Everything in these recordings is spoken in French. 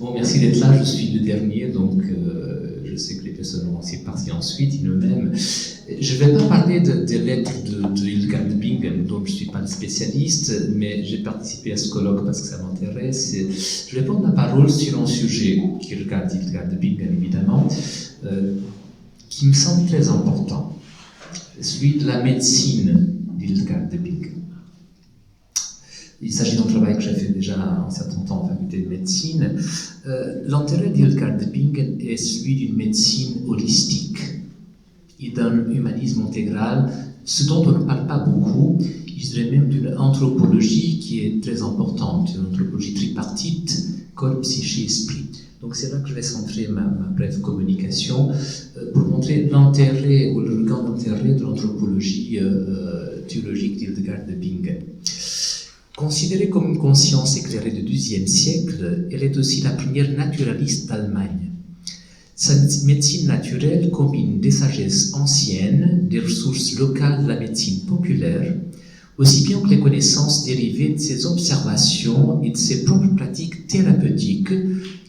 Bon, merci d'être là, je suis le dernier, donc je sais que les personnes vont aussi partir ensuite, ils eux-mêmes. Je ne vais pas parler des lettres de Hildegard de Bingen, dont je ne suis pas le spécialiste, mais j'ai participé à ce colloque parce que ça m'intéresse. Je vais prendre la parole sur un sujet qui regarde Hildegard de Bingen, évidemment, qui me semble très important, celui de la médecine d'Hildegard de Bingen. Il s'agit d'un travail que j'ai fait déjà un certain temps en faculté de médecine. L'intérêt d'Hildegard de Bingen est celui d'une médecine holistique et d'un humanisme intégral, ce dont on ne parle pas beaucoup, je dirais même d'une anthropologie qui est très importante, une anthropologie tripartite, corps, psyché, esprit. Donc c'est là que je vais centrer ma brève communication pour montrer l'intérêt ou le regard d'intérêt de l'anthropologie théologique d'Hildegard de Bingen. Considérée comme une conscience éclairée du XIIe siècle, elle est aussi la première naturaliste d'Allemagne. Sa médecine naturelle combine des sagesses anciennes, des ressources locales de la médecine populaire, aussi bien que les connaissances dérivées de ses observations et de ses propres pratiques thérapeutiques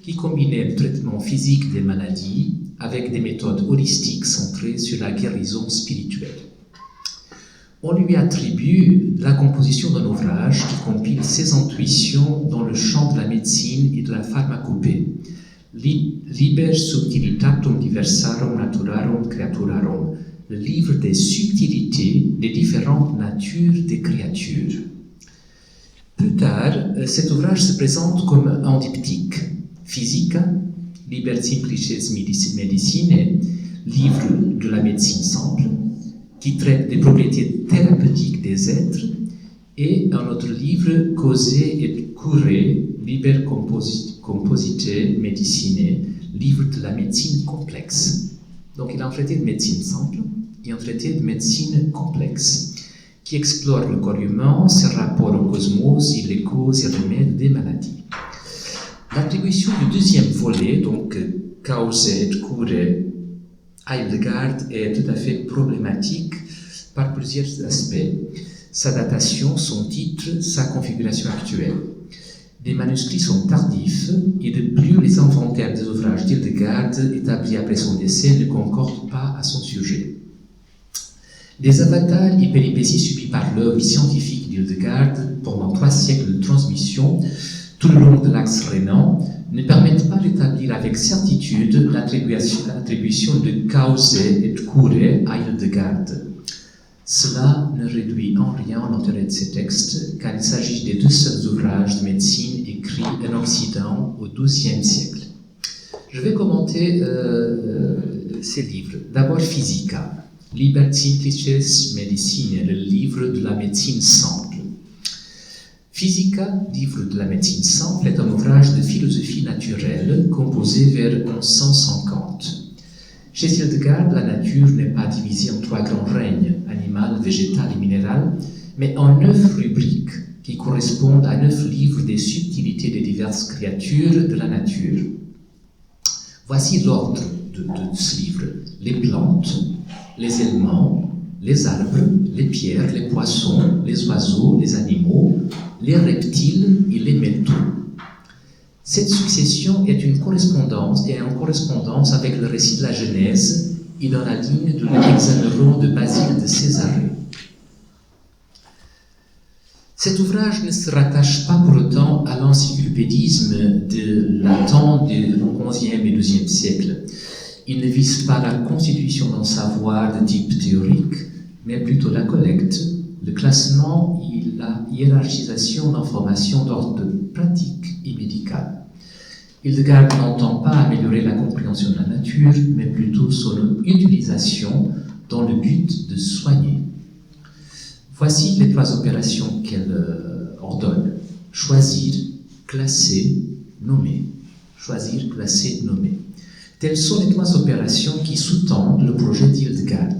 qui combinaient le traitement physique des maladies avec des méthodes holistiques centrées sur la guérison spirituelle. On lui attribue la composition d'un ouvrage qui compile ses intuitions dans le champ de la médecine et de la pharmacopée, Liber subtilitatum diversarum naturarum creaturarum, le livre des subtilités des différentes natures des créatures. Plus tard, cet ouvrage se présente comme un diptyque, Physica, Liber simplices medicinae, livre de la médecine simple, qui traite des propriétés thérapeutiques des êtres, et un autre livre, Causae et Curae, Liber composite medicinae, livre de la médecine complexe. Donc il a un traité de médecine simple et un traité de médecine complexe, qui explore le corps humain, ses rapports au cosmos et les causes et remèdes des maladies. L'attribution du deuxième volet, donc Causae et Curae, à Hildegard est tout à fait problématique par plusieurs aspects. Sa datation, son titre, sa configuration actuelle. Les manuscrits sont tardifs et de plus les inventaires des ouvrages d'Hildegard établis après son décès ne concordent pas à son sujet. Les avatars et péripéties subies par l'œuvre scientifique d'Hildegard pendant 3 siècles de transmission tout le long de l'axe rhénan ne permettent pas d'établir avec certitude l'attribution de Causae et Curae à Hildegard. Cela ne réduit en rien l'intérêt de ces textes, car il s'agit des 2 seuls ouvrages de médecine écrits en Occident au XIIe siècle. Je vais commenter ces livres. D'abord Physica, Liber simplices medicinae, le livre de la médecine simple. Physica, livre de la médecine simple, est un ouvrage de philosophie naturelle composé vers 1150. Chez Hildegard, la nature n'est pas divisée en 3 grands règnes, animal, végétal et minéral, mais en 9 rubriques qui correspondent à 9 livres des subtilités des diverses créatures de la nature. Voici l'ordre de ce livre. Les plantes, les éléments, les arbres, les pierres, les poissons, les oiseaux, les animaux, les reptiles et les métaux. Cette succession est en correspondance avec le récit de la Genèse et dans la ligne de l'Hexaméron de Basile de Césarée. Cet ouvrage ne se rattache pas pour autant à l'encyclopédisme de latin du XIe et XIIe siècle. Il ne vise pas la constitution d'un savoir de type théorique, mais plutôt la collecte, le classement et la hiérarchisation d'informations d'ordre pratique et médical. Hildegard n'entend pas améliorer la compréhension de la nature, mais plutôt son utilisation dans le but de soigner. Voici les 3 opérations qu'elle ordonne. Choisir, classer, nommer. Choisir, classer, nommer. Telles sont les 3 opérations qui sous-tendent le projet d'Hildegard.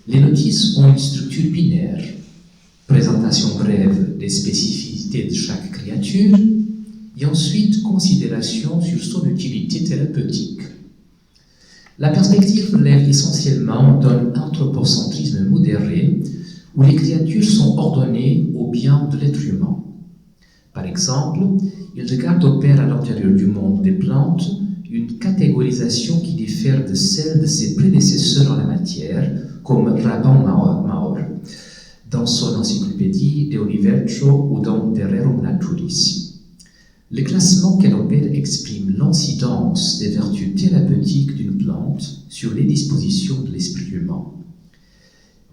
Les notices ont une structure binaire, présentation brève des spécificités de chaque créature, et ensuite considération sur son utilité thérapeutique. La perspective relève essentiellement d'un anthropocentrisme modéré où les créatures sont ordonnées au bien de l'être humain. Par exemple, Hildegard opère à l'intérieur du monde des plantes une catégorisation qui diffère de celle de ses prédécesseurs en la matière, comme Raban Maur, dans son encyclopédie De Universo ou dans De Rerum Naturis. Le classement qu'elle opère exprime l'incidence des vertus thérapeutiques d'une plante sur les dispositions de l'esprit humain.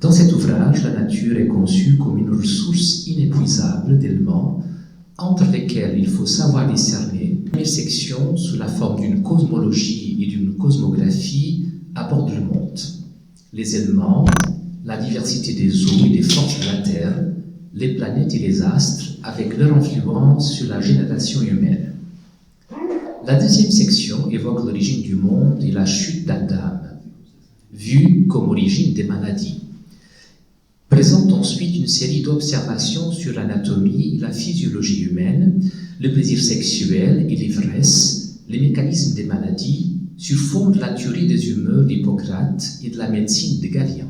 Dans cet ouvrage, la nature est conçue comme une ressource inépuisable d'éléments entre lesquels il faut savoir discerner. La première section, sous la forme d'une cosmologie et d'une cosmographie, aborde le monde. Les éléments, la diversité des eaux et des forces de la Terre, les planètes et les astres, avec leur influence sur la génération humaine. La deuxième section évoque l'origine du monde et la chute d'Adam, vue comme origine des maladies. Présente ensuite une série d'observations sur l'anatomie et la physiologie humaine, le plaisir sexuel et l'ivresse, les mécanismes des maladies, sur fond de la théorie des humeurs d'Hippocrate et de la médecine de Galien.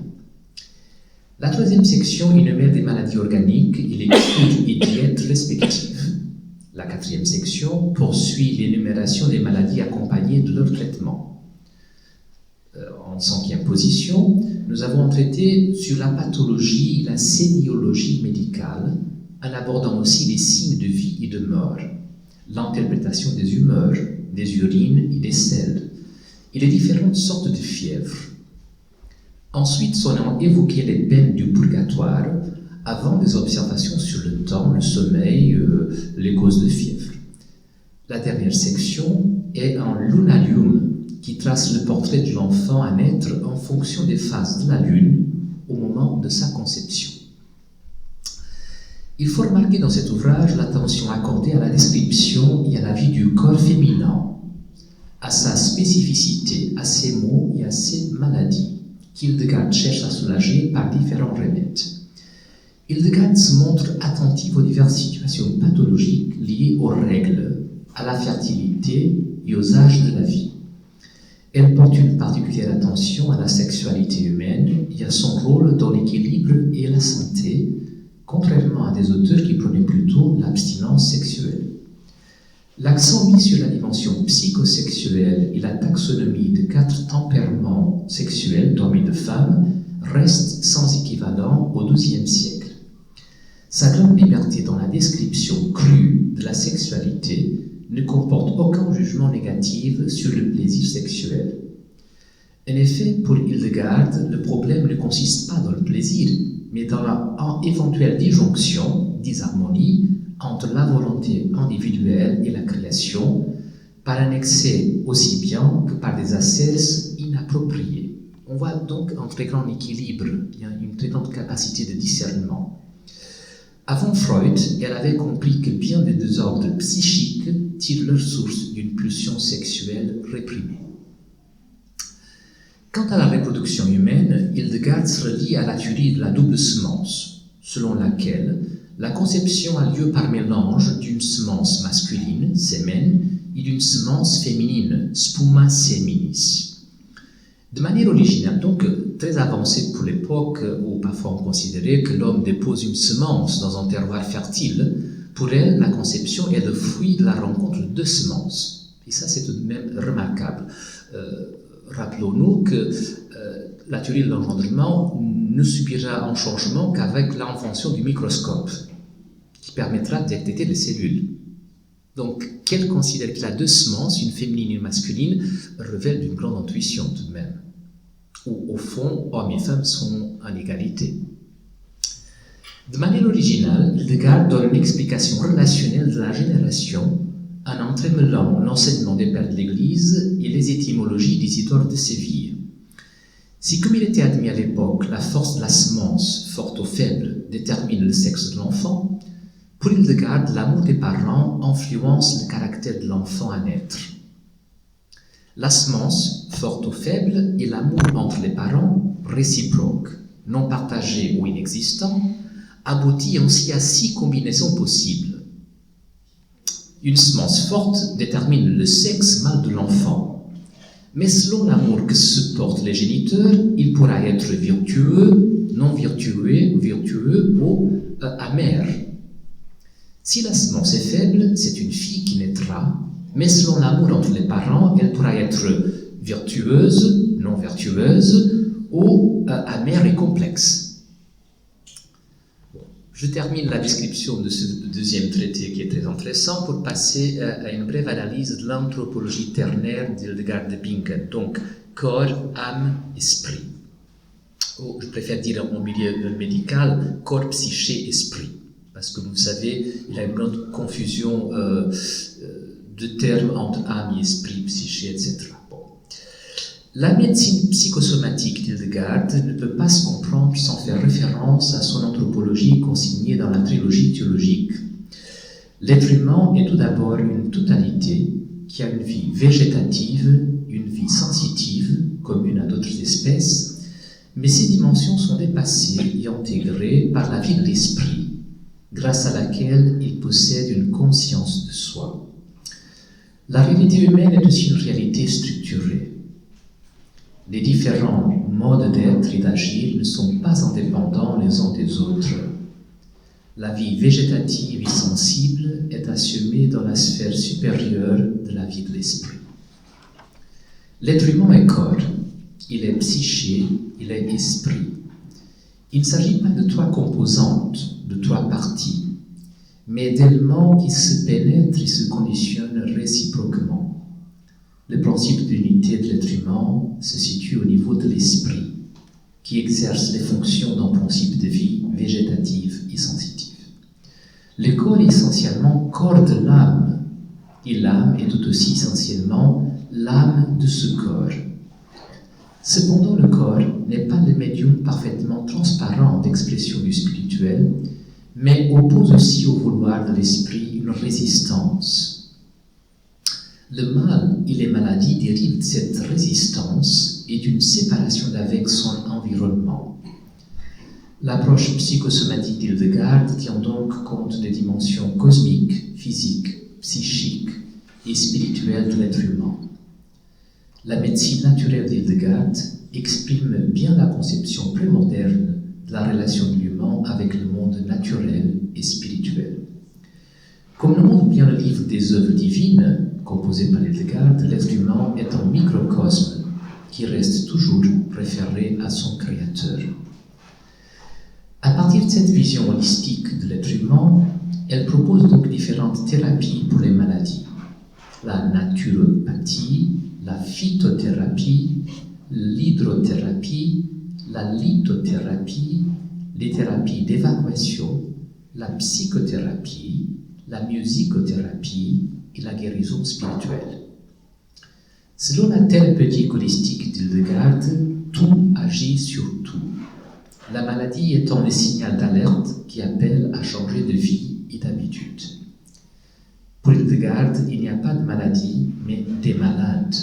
La troisième section énumère des maladies organiques et les codes et diètes respectives. La quatrième section poursuit l'énumération des maladies accompagnées de leur traitement. En cinquième position, nous avons traité sur la pathologie et la sémiologie médicale, en abordant aussi les signes de vie et de mort, l'interprétation des humeurs, des urines et des selles, et les différentes sortes de fièvres. Ensuite, nous avons évoqué les peines du purgatoire, avant des observations sur le temps, le sommeil, les causes de fièvre. La dernière section est un lunarium, qui trace le portrait de l'enfant à naître en fonction des phases de la lune au moment de sa conception. Il faut remarquer dans cet ouvrage l'attention accordée à la description et à la vie du corps féminin, à sa spécificité, à ses maux et à ses maladies, qu'Hildegard cherche à soulager par différents remèdes. Hildegard se montre attentive aux diverses situations pathologiques liées aux règles, à la fertilité et aux âges de la vie. Elle porte une particulière attention à la sexualité humaine et à son rôle dans l'équilibre et la santé, contrairement à des auteurs qui prenaient plutôt l'abstinence sexuelle. L'accent mis sur la dimension psychosexuelle et la taxonomie de 4 tempéraments sexuels d'hommes et de femmes reste sans équivalent au XIIe siècle. Sa grande liberté dans la description crue de la sexualité ne comporte aucun jugement négatif sur le plaisir sexuel. En effet, pour Hildegard, le problème ne consiste pas dans le plaisir, mais dans la éventuelle disjonction, disharmonie, entre la volonté individuelle et la création, par un excès aussi bien que par des excès inappropriés. On voit donc un très grand équilibre, une très grande capacité de discernement. Avant Freud, elle avait compris que bien des désordres psychiques tirent leur source d'une pulsion sexuelle réprimée. Quant à la reproduction humaine, Hildegard se relie à la théorie de la double semence, selon laquelle la conception a lieu par mélange d'une semence masculine, semen, et d'une semence féminine, spuma seminis. De manière originale, donc très avancée pour l'époque où parfois on considérait que l'homme dépose une semence dans un terroir fertile, pour elle, la conception est le fruit de la rencontre de 2 semences. Et ça, c'est tout de même remarquable. Rappelons-nous que la théorie de l'engendrement ne subira un changement qu'avec l'invention du microscope, qui permettra de détecter les cellules. Donc, qu'elle considère qu'il a 2 semences, une féminine et une masculine, révèle d'une grande intuition tout de même, où au fond, hommes et femmes sont en égalité. De manière originale, Hildegard donne une explication relationnelle de la génération en entremêlant l'enseignement des pères de l'Église et les étymologies d'Isidore de Séville. Si, comme il était admis à l'époque, la force de la semence, forte ou faible, détermine le sexe de l'enfant, pour Hildegard, l'amour des parents influence le caractère de l'enfant à naître. La semence, forte ou faible, et l'amour entre les parents, réciproque, non partagé ou inexistant, aboutit ainsi à 6 combinaisons possibles. Une semence forte détermine le sexe mâle de l'enfant, mais selon l'amour que se portent les géniteurs, il pourra être vertueux, non vertueux ou amer. Si la semence est faible, c'est une fille qui naîtra, mais selon l'amour entre les parents, elle pourra être vertueuse, non vertueuse, ou amère et complexe. Je termine la description de ce deuxième traité qui est très intéressant pour passer à une brève analyse de l'anthropologie ternaire d'Hildegard de Bingen, donc corps, âme, esprit. Ou je préfère dire en milieu médical, corps, psyché, esprit. Parce que vous savez, il y a une grande confusion de termes entre âme et esprit, psyché, etc. Bon. La médecine psychosomatique d'Hildegard ne peut pas se comprendre sans faire référence à son anthropologie consignée dans la trilogie théologique. L'être humain est tout d'abord une totalité qui a une vie végétative, une vie sensitive, commune à d'autres espèces, mais ces dimensions sont dépassées et intégrées par la vie de l'esprit, grâce à laquelle il possède une conscience de soi. La réalité humaine est aussi une réalité structurée. Les différents modes d'être et d'agir ne sont pas indépendants les uns des autres. La vie végétative et sensible est assumée dans la sphère supérieure de la vie de l'esprit. L'être humain est corps, il est psyché, il est esprit. Il ne s'agit pas de trois composantes, de trois parties, mais d'éléments qui se pénètrent et se conditionnent réciproquement. Le principe d'unité de l'être humain se situe au niveau de l'esprit, qui exerce les fonctions d'un principe de vie végétative et sensitive. Le corps est essentiellement corps de l'âme, et l'âme est tout aussi essentiellement l'âme de ce corps. Cependant, le corps n'est pas le médium parfaitement transparent d'expression du spirituel, mais oppose aussi au vouloir de l'esprit une résistance. Le mal et les maladies dérivent de cette résistance et d'une séparation d'avec son environnement. L'approche psychosomatique d'Hildegard tient donc compte des dimensions cosmiques, physiques, psychiques et spirituelles de l'être humain. La médecine naturelle d'Hildegard exprime bien la conception prémoderne de la relation de l'humain avec le monde naturel et spirituel. Comme le montre bien le livre des œuvres divines, composé par Hildegard, l'être humain est un microcosme qui reste toujours référé à son créateur. À partir de cette vision holistique de l'être humain, elle propose donc différentes thérapies pour les maladies. La naturopathie, la phytothérapie, l'hydrothérapie, la lithothérapie, les thérapies d'évacuation, la psychothérapie, la musicothérapie et la guérison spirituelle. Selon la thérapeutique holistique d'Hildegard, tout agit sur tout. La maladie étant le signal d'alerte qui appelle à changer de vie et d'habitude. Pour Hildegard, il n'y a pas de maladie, mais des malades.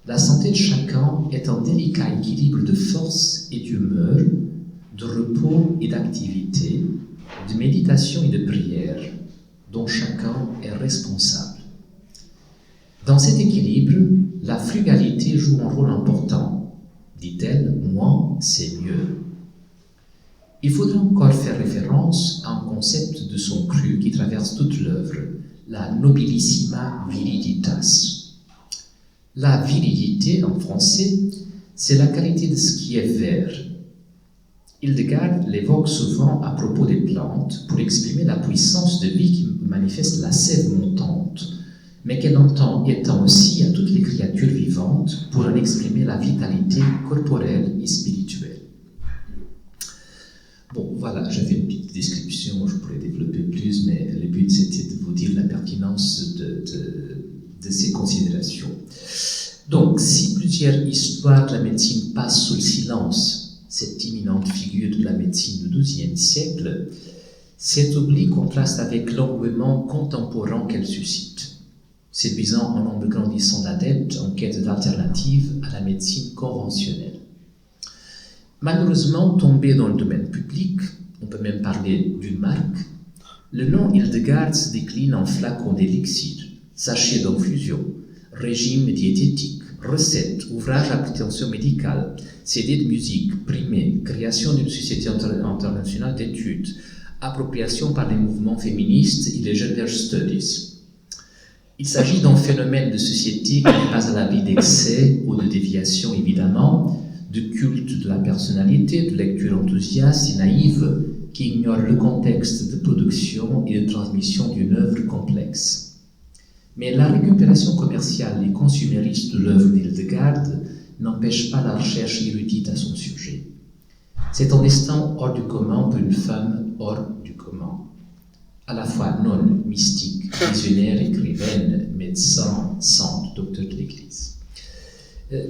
La santé de chacun est un délicat équilibre de force et d'humeur, de repos et d'activité, de méditation et de prière, dont chacun est responsable. Dans cet équilibre, la frugalité joue un rôle important. Dit-elle, moins, c'est mieux. Il faudra encore faire référence à un concept de son cru qui traverse toute l'œuvre, la nobilissima viriditas. La virilité, en français, c'est la qualité de ce qui est vert. Hildegard l'évoque souvent à propos des plantes pour exprimer la puissance de vie qui manifeste la sève montante, mais qu'elle entend étant aussi à toutes les créatures vivantes pour en exprimer la vitalité corporelle et spirituelle. Bon, voilà, j'avais une petite description, je pourrais développer plus, mais le but c'était de vous dire la pertinence de ces considérations. Donc, si plusieurs histoires de la médecine passent sous le silence, cette imminente figure de la médecine du XIIe siècle, cet oubli contraste avec l'engouement contemporain qu'elle suscite, séduisant un nombre grandissant d'adeptes en quête d'alternatives à la médecine conventionnelle. Malheureusement, tombé dans le domaine public, on peut même parler d'une marque, le nom Hildegard se décline en flacons d'élixir, sachets d'infusion, régime diététique, recettes, ouvrages à prétention médicale, CD de musique, primés, création d'une société internationale d'études, appropriation par les mouvements féministes et les gender studies. Il s'agit d'un phénomène de société qui n'est pas à l'abri d'excès ou de déviation, évidemment, de culte de la personnalité, de lecture enthousiaste et naïve qui ignore le contexte de production et de transmission d'une œuvre complexe. Mais la récupération commerciale et consumériste de l'œuvre d'Hildegard n'empêche pas la recherche érudite à son sujet. C'est un destin hors du commun pour une femme hors du commun. À la fois nonne, mystique, visionnaire, écrivaine, médecin, sainte, docteur de l'Église.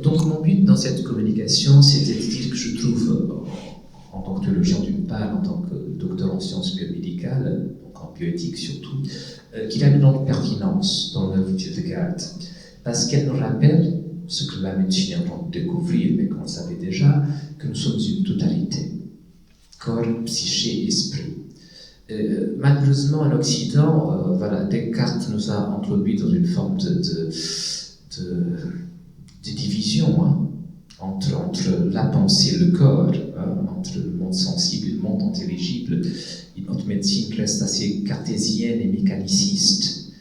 Donc mon but dans cette communication, c'était de dire que je trouve, en tant que théologien d'une part, en tant que docteur en sciences biomédicales, donc en bioéthique surtout, qu'il y a une grande pertinence dans l'œuvre d'Hildegard, parce qu'elle nous rappelle ce que la médecine est en train de découvrir, mais qu'on le savait déjà, que nous sommes une totalité, corps, psyché, esprit. Malheureusement, en Occident, Descartes nous a introduit dans une forme de division entre la pensée et le corps, entre le monde sensible et le monde intelligible. Et notre médecine reste assez cartésienne et mécaniciste.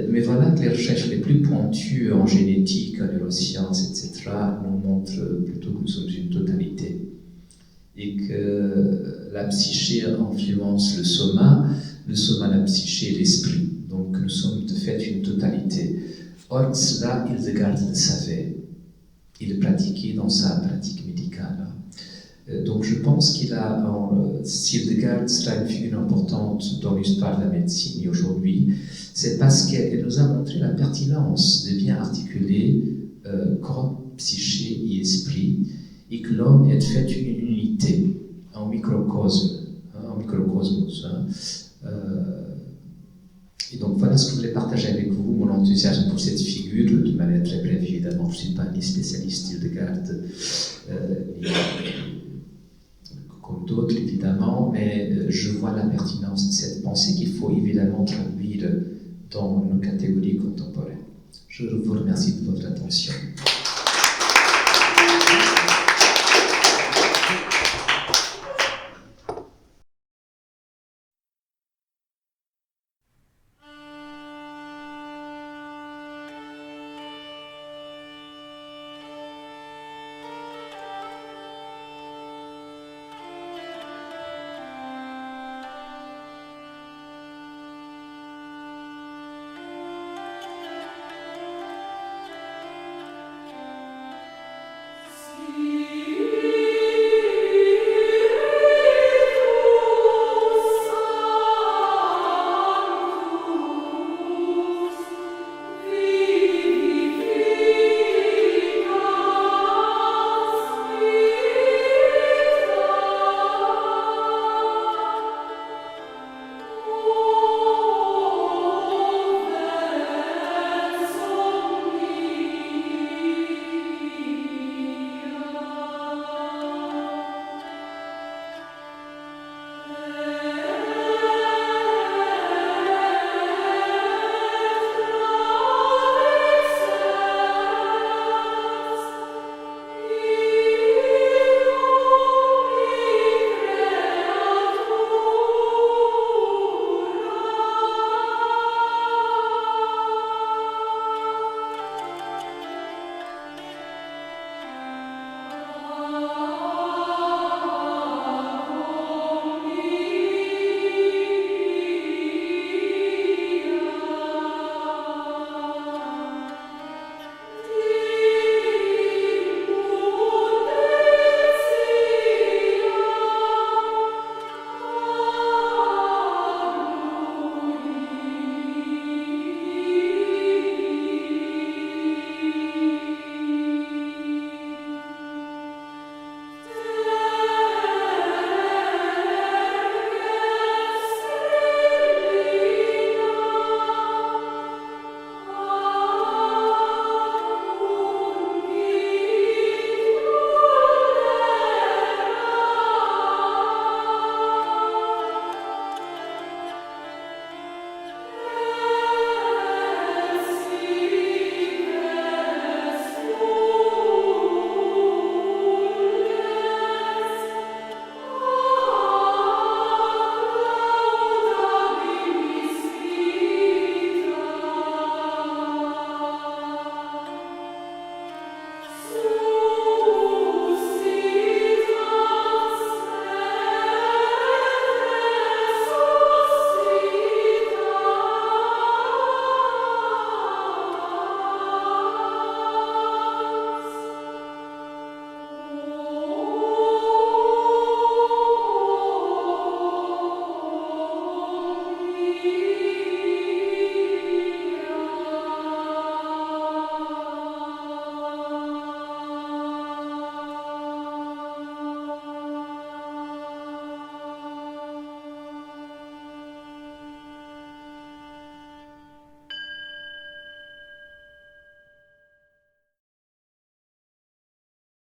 Mais voilà que les recherches les plus pointues en génétique, en neurosciences, etc., nous montrent plutôt que nous sommes une totalité. Et que la psyché influence le soma la psyché et l'esprit. Donc nous sommes de fait une totalité. Or, cela, Hildegard le savait. Il le pratiquait dans sa pratique médicale. Donc je pense si Hildegard sera une figure importante dans l'histoire de la médecine aujourd'hui, c'est parce qu'elle nous a montré la pertinence de bien articuler corps, psyché et esprit, et que l'homme est fait une unité, un microcosme, un microcosmos. Et donc voilà ce que je voulais partager avec vous, mon enthousiasme pour cette figure, de manière très brève évidemment. Je ne suis pas ni spécialiste d'Hildegard, comme d'autres évidemment, mais je vois la pertinence de cette pensée qu'il faut évidemment traduire dans nos catégories contemporaines. Je vous remercie de votre attention.